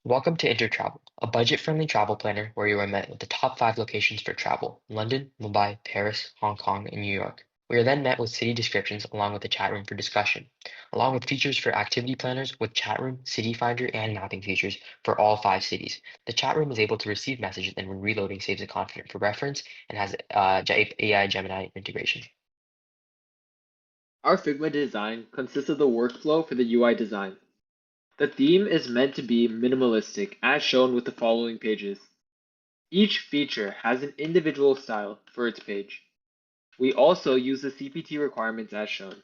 Welcome to InterTravel, a budget-friendly travel planner where you are met with the top 5 locations for travel: London, Mumbai, Paris, Hong Kong, and New York. We are then met with city descriptions along with a chat room for discussion, along with features for activity planners with chat room, city finder, and mapping features for all 5 cities. The chat room is able to receive messages and when reloading saves it confident for reference and has AI Gemini integration. Our Figma design consists of the workflow for the UI design. The theme is meant to be minimalistic, as shown with the following pages. Each feature has an individual style for its page. We also use the CPT requirements as shown.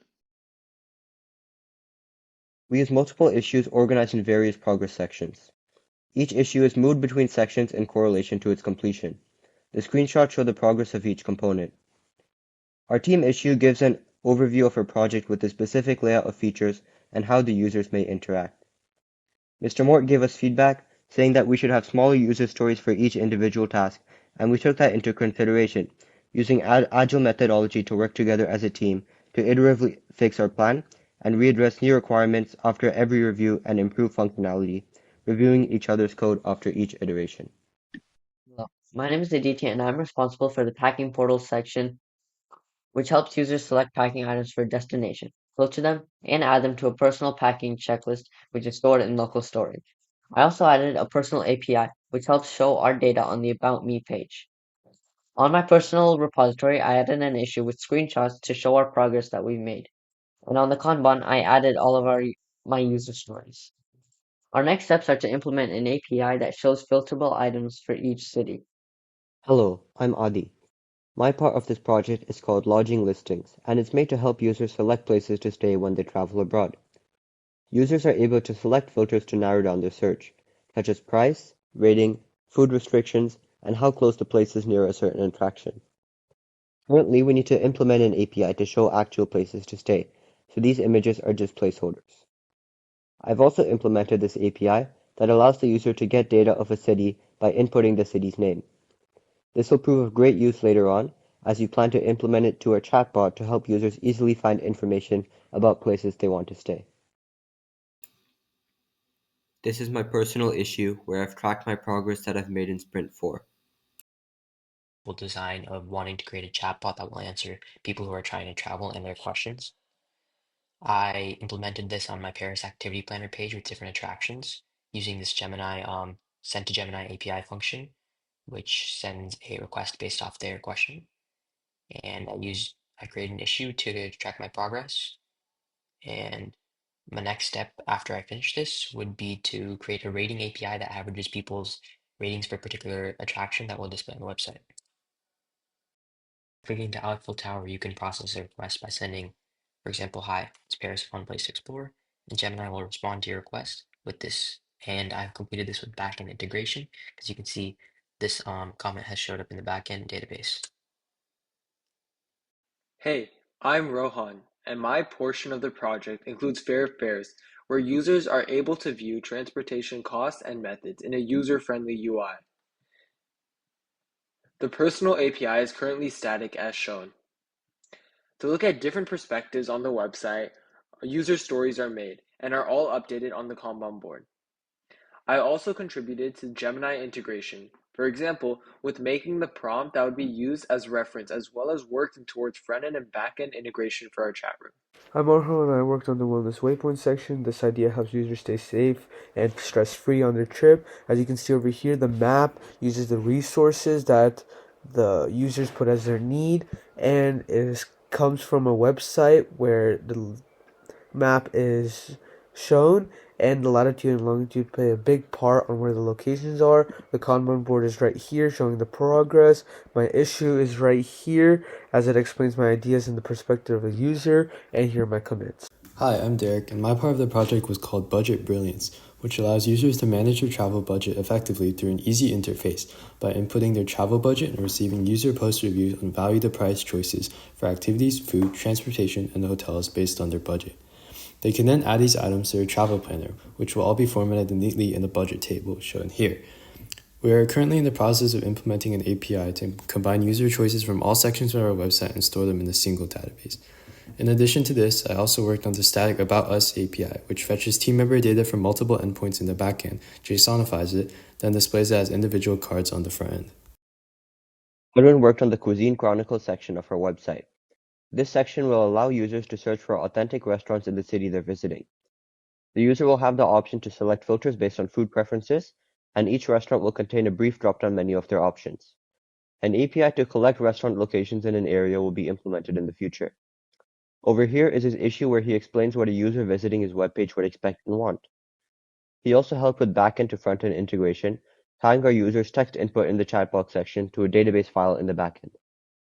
We use multiple issues organized in various progress sections. Each issue is moved between sections in correlation to its completion. The screenshots show the progress of each component. Our team issue gives an overview of our project with the specific layout of features and how the users may interact. Mr. Mort gave us feedback saying that we should have smaller user stories for each individual task, and we took that into consideration, using agile methodology to work together as a team to iteratively fix our plan and readdress new requirements after every review and improve functionality, reviewing each other's code after each iteration. Hello, my name is Aditya and I'm responsible for the packing portal section, which helps users select packing items for destination, filter them, and add them to a personal packing checklist, which is stored in local storage. I also added a personal API, which helps show our data on the About Me page. On my personal repository, I added an issue with screenshots to show our progress that we've made. And on the Kanban, I added all of my user stories. Our next steps are to implement an API that shows filterable items for each city. Hello, I'm Adi. My part of this project is called Lodging Listings, and it's made to help users select places to stay when they travel abroad. Users are able to select filters to narrow down their search, such as price, rating, food restrictions, and how close the place is near a certain attraction. Currently, we need to implement an API to show actual places to stay, so these images are just placeholders. I've also implemented this API that allows the user to get data of a city by inputting the city's name. This will prove of great use later on, as we plan to implement it to our chatbot to help users easily find information about places they want to stay. This is my personal issue where I've tracked my progress that I've made in Sprint 4. Design of wanting to create a chatbot that will answer people who are trying to travel and their questions. I implemented this on my Paris activity planner page with different attractions using this Gemini send to Gemini API function, which sends a request based off their question. And I created an issue to track my progress. And my next step after I finish this would be to create a rating API that averages people's ratings for a particular attraction that will display on the website. Clicking the Eiffel Tower, you can process a request by sending, for example, "Hi, it's Paris, a fun place to explore," and Gemini will respond to your request with this. And I've completed this with backend integration, because you can see this comment has showed up in the backend database. Hey, I'm Rohan, and my portion of the project includes fares, where users are able to view transportation costs and methods in a user-friendly UI. The personal API is currently static as shown. To look at different perspectives on the website, user stories are made and are all updated on the Kanban board. I also contributed to Gemini integration, for example, with making the prompt that would be used as reference, as well as working towards front-end and back-end integration for our chat room. I'm Arho and I worked on the Wellness Waypoint section. This idea helps users stay safe and stress-free on their trip. As you can see over here, the map uses the resources that the users put as their need, and comes from a website where the map is shown, and the latitude and longitude play a big part on where the locations are. The Kanban board is right here showing the progress. My issue is right here as it explains my ideas in the perspective of a user, and here are my commits. Hi, I'm Derek, and my part of the project was called Budget Brilliance, which allows users to manage their travel budget effectively through an easy interface by inputting their travel budget and receiving user post reviews on value to price choices for activities, food, transportation, and hotels based on their budget. They can then add these items to their travel planner, which will all be formatted neatly in the budget table shown here. We are currently in the process of implementing an API to combine user choices from all sections of our website and store them in a single database. In addition to this, I also worked on the static About Us API, which fetches team member data from multiple endpoints in the backend, JSONifies it, then displays it as individual cards on the front end. Edwin worked on the Cuisine Chronicles section of our website. This section will allow users to search for authentic restaurants in the city they're visiting. The user will have the option to select filters based on food preferences, and each restaurant will contain a brief drop-down menu of their options. An API to collect restaurant locations in an area will be implemented in the future. Over here is his issue where he explains what a user visiting his webpage would expect and want. He also helped with backend to frontend integration, tying our users' text input in the chat box section to a database file in the backend.